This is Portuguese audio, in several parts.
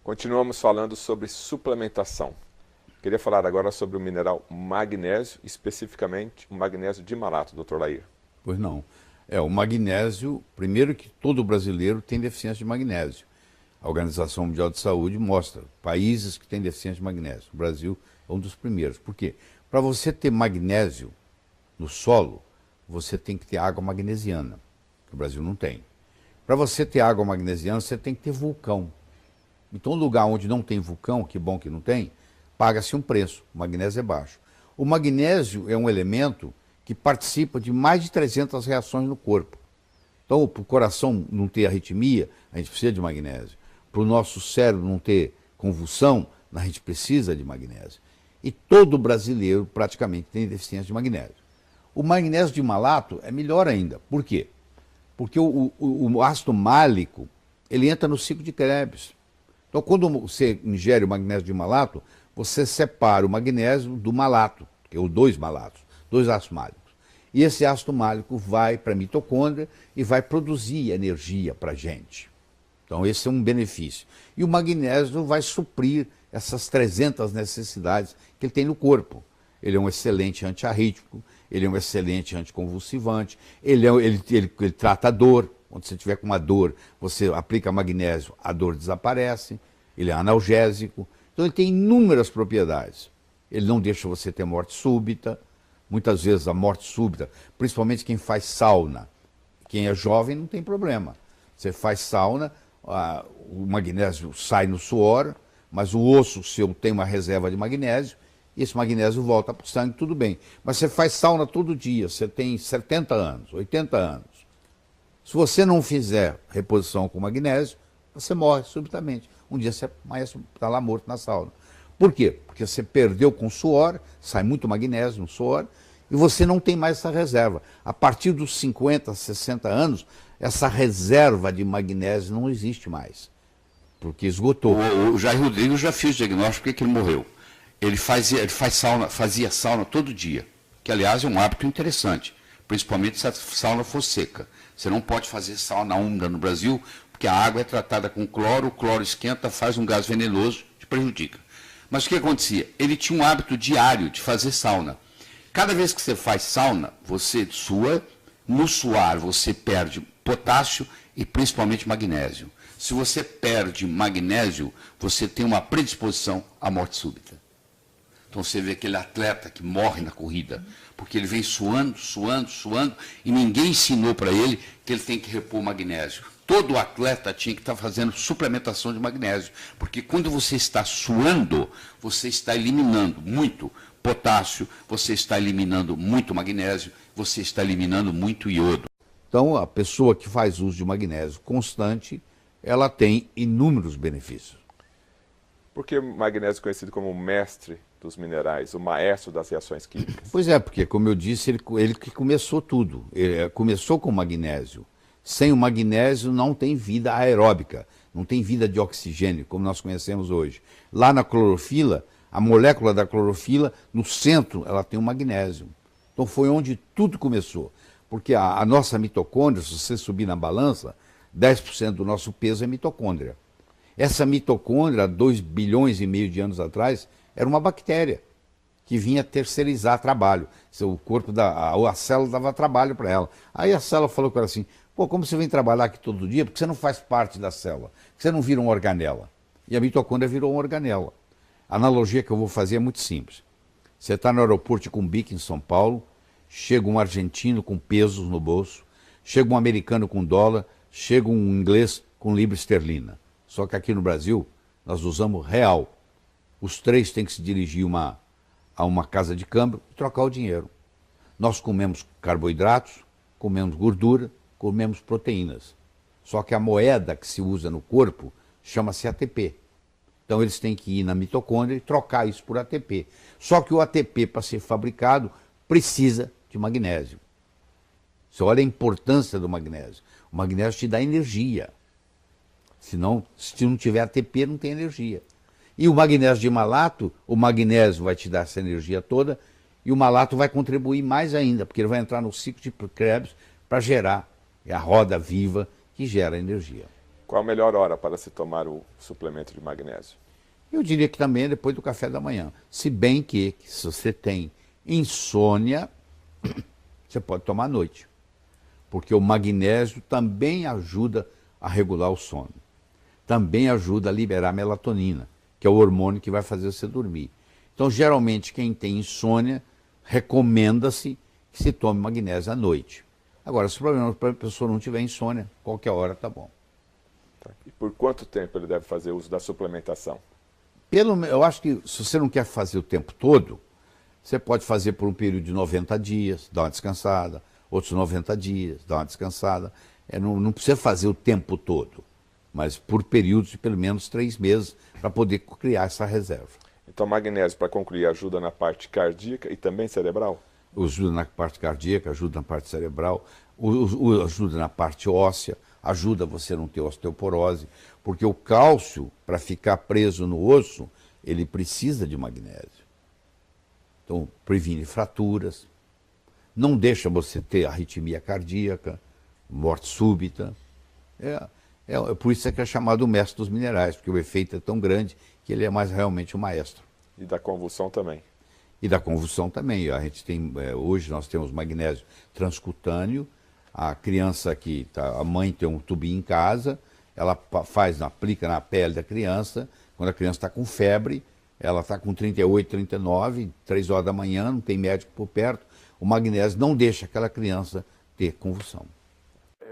Continuamos falando sobre suplementação. Queria falar agora sobre o mineral magnésio, especificamente o magnésio de malato, Dr. Lair. Pois não. O magnésio, primeiro que todo brasileiro tem deficiência de magnésio. A Organização Mundial de Saúde mostra países que têm deficiência de magnésio. O Brasil é um dos primeiros. Por quê? Para você ter magnésio no solo, você tem que ter água magnesiana, que o Brasil não tem. Para você ter água magnesiana, você tem que ter vulcão. Então, lugar onde não tem vulcão, que bom que não tem, paga-se um preço. O magnésio é baixo. O magnésio é um elemento que participa de mais de 300 reações no corpo. Então, para o coração não ter arritmia, a gente precisa de magnésio. Para o nosso cérebro não ter convulsão, a gente precisa de magnésio. E todo brasileiro praticamente tem deficiência de magnésio. O magnésio de malato é melhor ainda. Por quê? Porque o ácido málico, ele entra no ciclo de Krebs. Então, quando você ingere o magnésio de malato, você separa o magnésio do malato, que é os dois malatos, dois ácidos málicos. E esse ácido málico vai para a mitocôndria e vai produzir energia para a gente. Então, esse é um benefício. E o magnésio vai suprir essas 300 necessidades que ele tem no corpo. Ele é um excelente antiarrítmico, ele é um excelente anticonvulsivante, ele trata a dor. Quando você tiver com uma dor, você aplica magnésio, a dor desaparece. Ele é analgésico. Então, ele tem inúmeras propriedades. Ele não deixa você ter morte súbita. Muitas vezes a morte súbita, principalmente quem faz sauna. Quem é jovem não tem problema. Você faz sauna, o magnésio sai no suor, mas o osso seu tem uma reserva de magnésio, e esse magnésio volta para o sangue, tudo bem. Mas você faz sauna todo dia, você tem 70 anos, 80 anos. Se você não fizer reposição com magnésio, você morre subitamente. Um dia você está lá morto na sauna. Por quê? Porque você perdeu com suor, sai muito magnésio no suor, e você não tem mais essa reserva. A partir dos 50, 60 anos, essa reserva de magnésio não existe mais, porque esgotou. O Jair Rodrigues já fez o diagnóstico porque ele morreu. Ele fazia sauna todo dia, que aliás é um hábito interessante, principalmente se a sauna for seca. Você não pode fazer sauna úmida no Brasil, porque a água é tratada com cloro, o cloro esquenta, faz um gás venenoso, te prejudica. Mas o que acontecia? Ele tinha um hábito diário de fazer sauna. Cada vez que você faz sauna, você sua, no suar você perde potássio e principalmente magnésio. Se você perde magnésio, você tem uma predisposição à morte súbita. Então você vê aquele atleta que morre na corrida, porque ele vem suando, suando, suando, e ninguém ensinou para ele que ele tem que repor magnésio. Todo atleta tinha que estar fazendo suplementação de magnésio, porque quando você está suando, você está eliminando muito potássio, você está eliminando muito magnésio, você está eliminando muito iodo. Então, a pessoa que faz uso de magnésio constante, ela tem inúmeros benefícios. Por que o magnésio é conhecido como o mestre dos minerais, o maestro das reações químicas? Pois é, porque, como eu disse, ele que começou tudo. Ele começou com o magnésio. Sem o magnésio não tem vida aeróbica, não tem vida de oxigênio, como nós conhecemos hoje. Lá na clorofila, a molécula da clorofila, no centro, ela tem o magnésio. Então foi onde tudo começou. Porque a nossa mitocôndria, se você subir na balança, 10% do nosso peso é mitocôndria. Essa mitocôndria, 2 bilhões e meio de anos atrás, era uma bactéria que vinha terceirizar trabalho. O corpo a célula dava trabalho para ela. Aí a célula falou com ela assim: pô, como você vem trabalhar aqui todo dia? Porque você não faz parte da célula, você não vira uma organela. E a mitocôndria virou uma organela. A analogia que eu vou fazer é muito simples. Você está no aeroporto de Cumbica, em São Paulo, chega um argentino com pesos no bolso, chega um americano com dólar, chega um inglês com libra esterlina. Só que aqui no Brasil, nós usamos real. Os três têm que se dirigir a uma casa de câmbio e trocar o dinheiro. Nós comemos carboidratos, comemos gordura, comemos proteínas. Só que a moeda que se usa no corpo chama-se ATP. Então eles têm que ir na mitocôndria e trocar isso por ATP. Só que o ATP, para ser fabricado, precisa de magnésio. Você olha a importância do magnésio. O magnésio te dá energia. Senão, se não tiver ATP, não tem energia. E o magnésio de malato, o magnésio vai te dar essa energia toda, e o malato vai contribuir mais ainda, porque ele vai entrar no ciclo de Krebs para gerar a roda viva que gera energia. Qual a melhor hora para se tomar o suplemento de magnésio? Eu diria que também é depois do café da manhã. Se bem que se você tem insônia, você pode tomar à noite. Porque o magnésio também ajuda a regular o sono. Também ajuda a liberar melatonina, que é o hormônio que vai fazer você dormir. Então, geralmente, quem tem insônia, recomenda-se que se tome magnésio à noite. Agora, se o problema para a pessoa não tiver insônia, qualquer hora tá bom. Tá. E por quanto tempo ele deve fazer uso da suplementação? Eu acho que se você não quer fazer o tempo todo, você pode fazer por um período de 90 dias, dar uma descansada, outros 90 dias, dar uma descansada. Não precisa fazer o tempo todo, mas por períodos de pelo menos 3 meses, para poder criar essa reserva. Então, magnésio, para concluir, ajuda na parte cardíaca e também cerebral? Ajuda na parte cardíaca, ajuda na parte cerebral, ajuda na parte óssea, ajuda você a não ter osteoporose, porque o cálcio, para ficar preso no osso, ele precisa de magnésio. Então, previne fraturas, não deixa você ter arritmia cardíaca, morte súbita. Por isso é que é chamado o mestre dos minerais, porque o efeito é tão grande que ele é mais realmente o maestro. E da convulsão também? E da convulsão também. A gente tem, hoje nós temos magnésio transcutâneo. A criança a mãe tem um tubinho em casa, ela aplica na pele da criança. Quando a criança está com febre, ela está com 38, 39, 3 horas da manhã, não tem médico por perto. O magnésio não deixa aquela criança ter convulsão.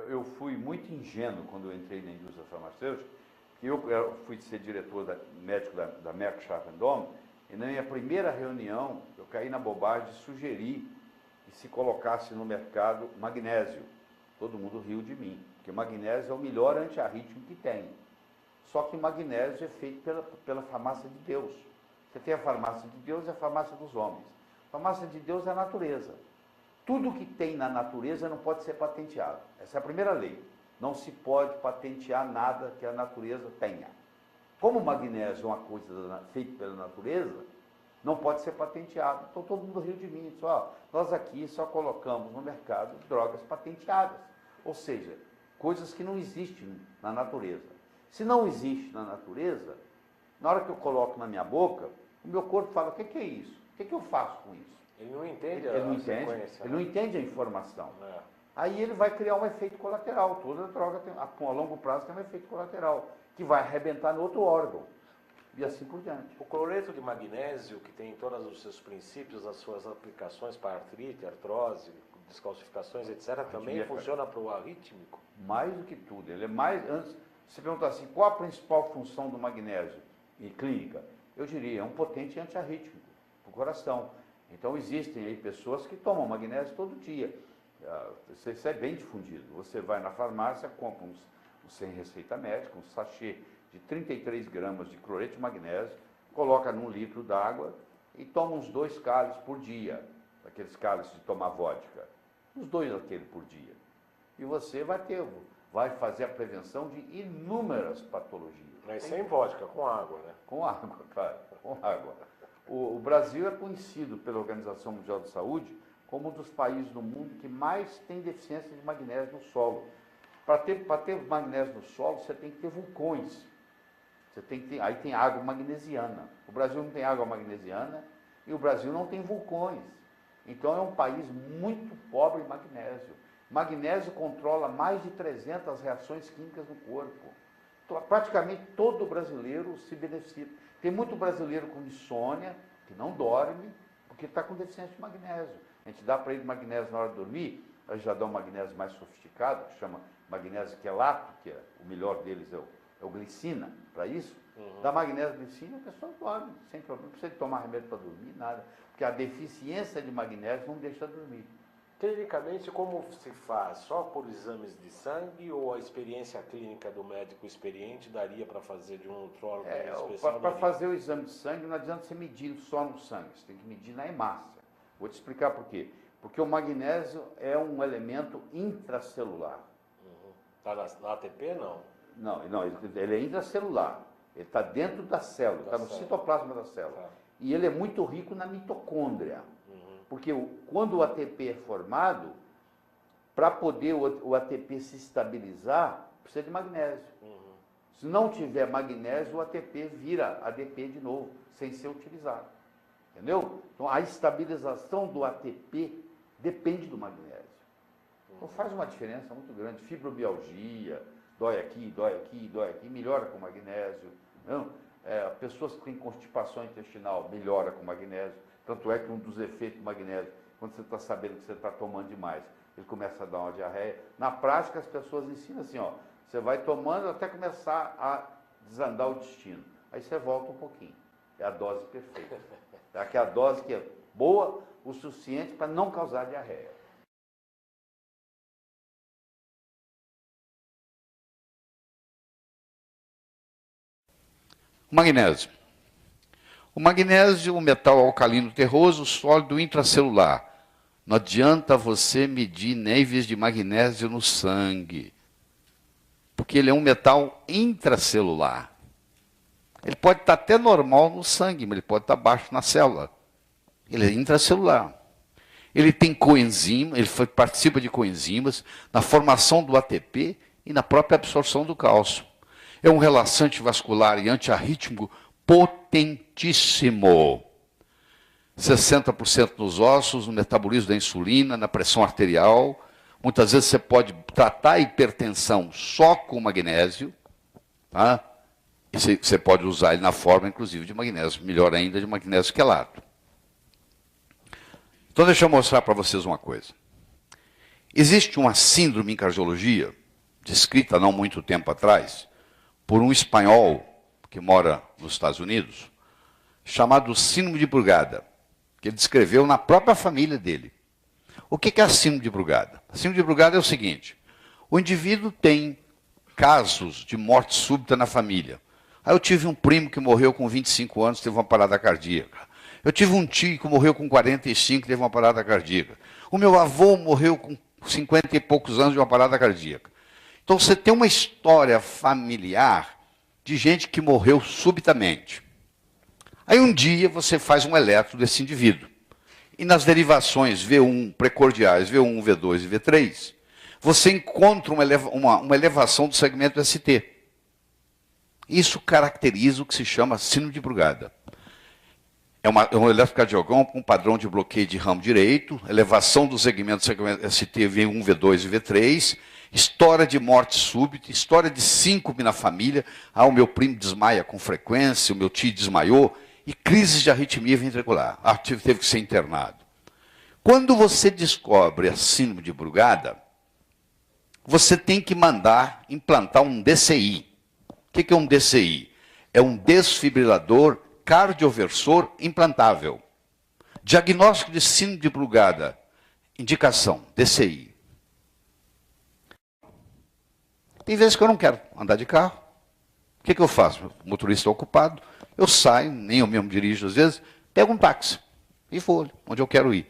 Eu fui muito ingênuo quando eu entrei na indústria farmacêutica, que eu fui ser diretor médico da Merck Sharp & Dohme, e na minha primeira reunião eu caí na bobagem de sugerir que se colocasse no mercado magnésio. Todo mundo riu de mim, porque magnésio é o melhor antiarrítmico que tem. Só que magnésio é feito pela farmácia de Deus. Você tem a farmácia de Deus e a farmácia dos homens. A farmácia de Deus é a natureza. Tudo que tem na natureza não pode ser patenteado. Essa é a primeira lei. Não se pode patentear nada que a natureza tenha. Como o magnésio é uma coisa feita pela natureza, não pode ser patenteado. Então todo mundo riu de mim. Disse, nós aqui só colocamos no mercado drogas patenteadas. Ou seja, coisas que não existem na natureza. Se não existe na natureza, na hora que eu coloco na minha boca, o meu corpo fala, o que é isso? O que eu faço com isso? Ele não entende ele não entende a informação. Aí ele vai criar um efeito colateral. Toda droga a longo prazo tem um efeito colateral, que vai arrebentar no outro órgão. E assim por diante. O cloreto de magnésio, que tem todos os seus princípios, as suas aplicações para artrite, artrose, descalcificações, etc., também funciona para o arrítmico? Mais do que tudo. Ele é mais... Antes, você perguntar assim, qual a principal função do magnésio em clínica? Eu diria, é um potente antiarrítmico para o coração. Então existem aí pessoas que tomam magnésio todo dia. Isso é bem difundido. Você vai na farmácia, compra sem receita médica, um sachê de 33 gramas de cloreto de magnésio, coloca num litro d'água e toma uns 2 cálices por dia, aqueles cálices de tomar vodka, uns 2 daquele por dia. E você vai fazer a prevenção de inúmeras patologias. Mas sem vodka, com água, né? Com água, claro, com água. O Brasil é conhecido pela Organização Mundial de Saúde como um dos países do mundo que mais tem deficiência de magnésio no solo. Para ter magnésio no solo, você tem que ter vulcões. Aí tem água magnesiana. O Brasil não tem água magnesiana e o Brasil não tem vulcões. Então é um país muito pobre em magnésio. Magnésio controla mais de 300 reações químicas no corpo. Praticamente todo brasileiro se beneficia. Tem muito brasileiro com insônia, que não dorme, porque está com deficiência de magnésio. A gente dá para ele magnésio na hora de dormir, a gente já dá um magnésio mais sofisticado, que chama magnésio quelato, que o melhor deles é o glicina, para isso. Dá magnésio e glicina, a pessoa dorme, sem problema. Não precisa de tomar remédio para dormir, nada. Porque a deficiência de magnésio não deixa dormir. Clinicamente, como se faz? Só por exames de sangue ou a experiência clínica do médico experiente daria para fazer de um nutrólogo especial? Para fazer o exame de sangue, não adianta você medir só no sangue, você tem que medir na hemácia. Vou te explicar por quê. Porque o magnésio é um elemento intracelular. Está na ATP, não? Não, ele é intracelular. Ele está dentro da célula, está no citoplasma da célula. Tá. E ele é muito rico na mitocôndria. Porque quando o ATP é formado, para poder o ATP se estabilizar, precisa de magnésio. Se não tiver magnésio, o ATP vira ADP de novo, sem ser utilizado. Entendeu? Então, a estabilização do ATP depende do magnésio. Então, faz uma diferença muito grande. Fibromialgia, dói aqui, dói aqui, dói aqui, melhora com magnésio. Não? Pessoas que têm constipação intestinal, melhora com magnésio. Tanto é que um dos efeitos do magnésio, quando você está sabendo que você está tomando demais, ele começa a dar uma diarreia. Na prática, as pessoas ensinam assim, ó, você vai tomando até começar a desandar o intestino. Aí você volta um pouquinho. É a dose perfeita. É aquela dose que é boa o suficiente para não causar diarreia. O magnésio. O magnésio, um metal alcalino terroso, sólido intracelular. Não adianta você medir níveis de magnésio no sangue, porque ele é um metal intracelular. Ele pode estar até normal no sangue, mas ele pode estar baixo na célula. Ele é intracelular. Ele tem coenzima, ele participa de coenzimas na formação do ATP e na própria absorção do cálcio. É um relaxante vascular e antiarrítmico potentíssimo. 60% nos ossos, no metabolismo da insulina, na pressão arterial. Muitas vezes você pode tratar a hipertensão só com magnésio, tá? E você pode usar ele na forma, inclusive, de magnésio, melhor ainda, de magnésio quelato. Então, deixa eu mostrar para vocês uma coisa. Existe uma síndrome em cardiologia, descrita não muito tempo atrás, por um espanhol que mora nos Estados Unidos, chamado síndrome de Brugada, que ele descreveu na própria família dele. O que é a síndrome de Brugada? A síndrome de Brugada é o seguinte: o indivíduo tem casos de morte súbita na família. Aí eu tive um primo que morreu com 25 anos, teve uma parada cardíaca. Eu tive um tio que morreu com 45, teve uma parada cardíaca. O meu avô morreu com 50 e poucos anos de uma parada cardíaca. Então você tem uma história familiar de gente que morreu subitamente. Aí um dia você faz um eletro desse indivíduo. E nas derivações V1 precordiais, V1, V2 e V3, você encontra uma elevação do segmento ST. Isso caracteriza o que se chama síndrome de Brugada. É um eletrocardiograma com padrão de bloqueio de ramo direito, elevação do segmento ST V1, V2 e V3, história de morte súbita, história de síncope na família. O meu primo desmaia com frequência, o meu tio desmaiou, e crises de arritmia ventricular. Teve que ser internado. Quando você descobre a síndrome de Brugada, você tem que mandar implantar um DCI. O que é um DCI? É um desfibrilador cardioversor implantável. Diagnóstico de síndrome de Brugada. Indicação, DCI. Tem vezes que eu não quero andar de carro. O que eu faço? O motorista é ocupado. Eu saio, nem eu mesmo dirijo às vezes, pego um táxi e vou onde eu quero ir.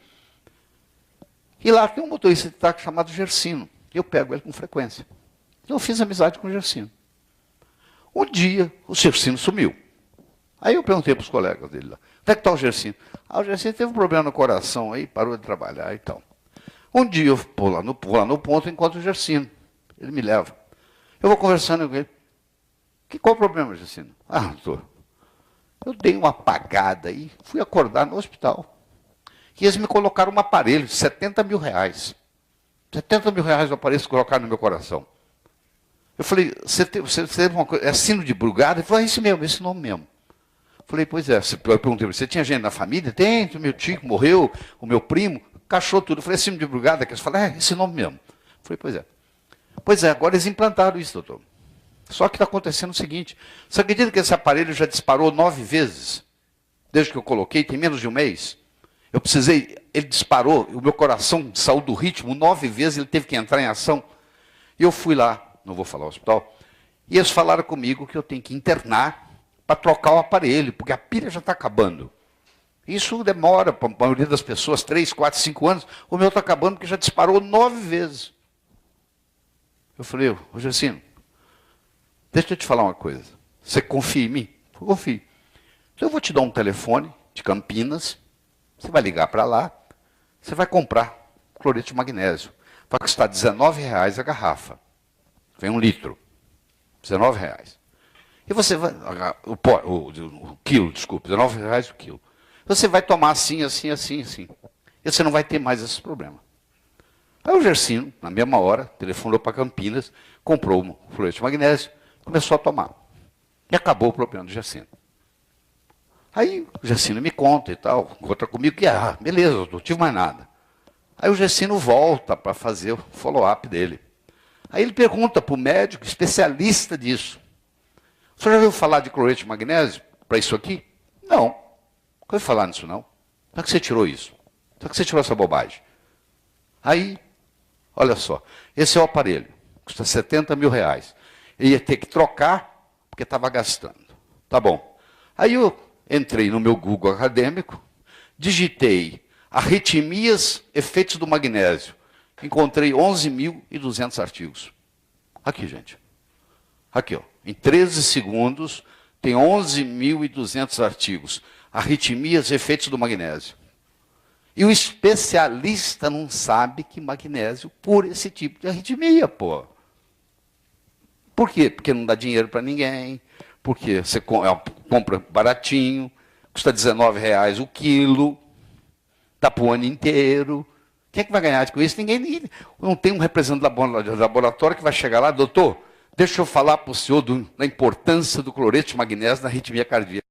E lá tem um motorista de táxi chamado Gersino. Eu pego ele com frequência. Eu fiz amizade com o Gersino. Um dia, o Gersino sumiu. Aí eu perguntei para os colegas dele lá, onde é que está o Gersino? O Gersino teve um problema no coração aí, parou de trabalhar e tal. Um dia eu vou lá no ponto e encontro o Gersino. Ele me leva. Eu vou conversando com ele. Qual o problema, Gersino? Doutor, eu dei uma apagada aí, fui acordar no hospital. E eles me colocaram um aparelho de 70 mil reais. 70 mil reais o aparelho que colocaram no meu coração. Eu falei, você teve uma coisa, é síndrome de Brugada? Ele falou, isso mesmo, esse nome mesmo. Eu falei, pois é. Eu perguntei, você tinha gente na família? Tem, meu tio morreu, o meu primo, cachou tudo. Eu falei, síndrome de Brugada? Eles falaram, esse nome mesmo. Eu falei, pois é. Pois é, agora eles implantaram isso, doutor. Só que está acontecendo o seguinte, você acredita que esse aparelho já disparou 9 vezes? Desde que eu coloquei, tem menos de um mês. Eu precisei, ele disparou, o meu coração saiu do ritmo 9 vezes, ele teve que entrar em ação. E eu fui lá, não vou falar o hospital, e eles falaram comigo que eu tenho que internar para trocar o aparelho, porque a pilha já está acabando. Isso demora, para a maioria das pessoas, 3, 4, 5 anos. O meu está acabando porque já disparou 9 vezes. Eu falei, ô Gersino, deixa eu te falar uma coisa. Você confia em mim? Eu confio. Então eu vou te dar um telefone de Campinas, você vai ligar para lá, você vai comprar cloreto de magnésio. Vai custar R$19 a garrafa. Vem 1 litro. R$19. E você vai, o quilo, desculpe, R$19 o quilo. Você vai tomar assim, assim, assim, assim. E você não vai ter mais esses problemas. Aí o Gersino, na mesma hora, telefonou para Campinas, comprou um fluoreto de magnésio, começou a tomar. E acabou o problema do Gersino. Aí o Gersino me conta e tal, encontra comigo que, beleza, eu não tive mais nada. Aí o Gersino volta para fazer o follow-up dele. Aí ele pergunta para o médico especialista disso. O senhor já ouviu falar de cloreto de magnésio para isso aqui? Não. Não ouviu falar nisso, não. Como é que você tirou isso? Como é que você tirou essa bobagem? Aí, olha só, esse é o aparelho, custa R$70 mil. Ele ia ter que trocar, porque estava gastando. Tá bom. Aí eu entrei no meu Google acadêmico, digitei arritmias, efeitos do magnésio. Encontrei 11.200 artigos. Aqui, gente. Aqui, ó. Em 13 segundos, tem 11.200 artigos. Arritmias, efeitos do magnésio. E o especialista não sabe que magnésio cura esse tipo de arritmia, pô. Por quê? Porque não dá dinheiro para ninguém, porque você compra baratinho, custa R$19 o quilo, dá para o ano inteiro. Quem é que vai ganhar com isso? Ninguém. Não tem um representante do laboratório que vai chegar lá, doutor, deixa eu falar para o senhor da importância do cloreto de magnésio na arritmia cardíaca.